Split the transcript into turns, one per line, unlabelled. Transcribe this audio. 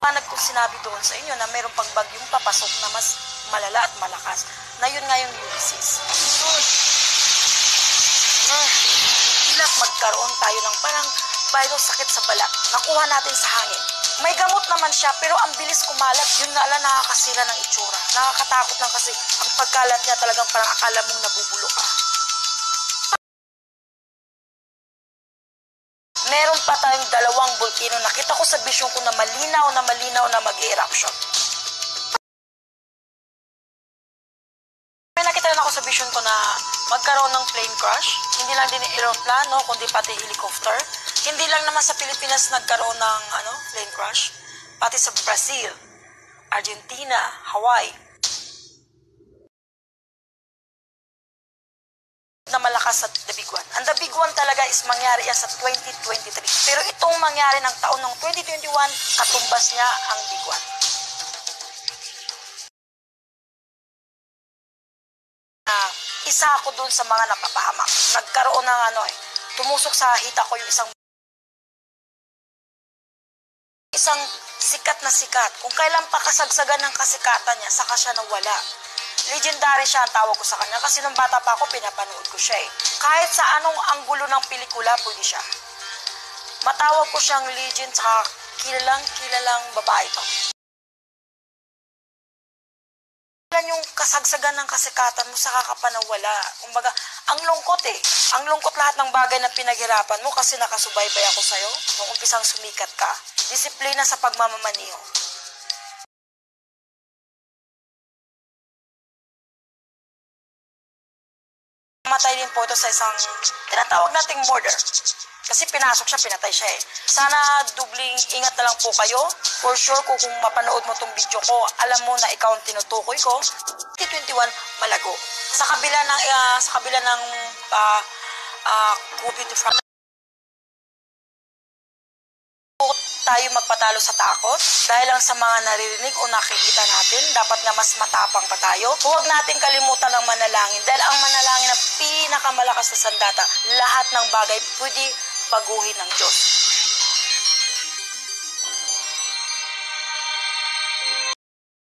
Panag kong sinabi doon sa inyo na mayroong pang bagyong papasok na mas malala at malakas. Na yun nga yung Ulysses. Ilang magkaroon tayo ng parang virus sakit sa balat. Nakuha natin sa hangin. May gamot naman siya pero ang bilis kumalat. Yun nga lang nakakasira ng itsura. Nakakatakot lang kasi ang pagkalat niya talagang parang akala mong nabubulo ka. Meron pa tayong dalawang volcano. Nakita ko sa vision ko na malinaw na mag-eruption. May nakita rin ako sa vision ko na magkaroon ng plane crash. Hindi lang din aeroplano, kundi pati helicopter. Hindi lang naman sa Pilipinas nagkaroon ng plane crash. Pati sa Brazil, Argentina, Hawaii. Na malakas sa The Big One. Ang The Big One talaga is mangyari yan sa 2023. Pero itong mangyari ng taon ng 2021, katumbas niya ang Big One. Isa ako dun sa mga napapahamak. Nagkaroon ng tumusok sa hita ko yung isang sikat na sikat. Kung kailan pa kasagsagan ng kasikatan niya, saka siya nawala. Legendary siya ang tawag ko sa kanya kasi nung bata pa ako, pinapanood ko siya eh. Kahit sa anong anggulo ng pelikula, pwede siya. Matawag ko siyang legend sa kilalang babae to. Yung kasagsagan ng kasikatan mo, saka ka pa nawala. Kumbaga, ang lungkot eh. Ang lungkot lahat ng bagay na pinaghirapan mo kasi nakasubaybay ako sa'yo nung umpisang sumikat ka. Disiplina sa pagmamamaniho. Namatay din po ito sa isang tinatawag nating murder. Kasi pinasok siya, pinatay siya eh. Sana dubling ingat na lang po kayo. For sure, kung mapanood mo tong video ko, alam mo na ikaw ang tinutukoy ko. 2021, malago. Sa kabila ng COVID tayo magpatalo sa takot dahil lang sa mga naririnig o nakikita natin, dapat nga mas matapang pa tayo. Huwag natin kalimutan ang manalangin dahil ang manalangin ang pinakamalakas na sandata. Lahat ng bagay pwede baguhin ng Diyos.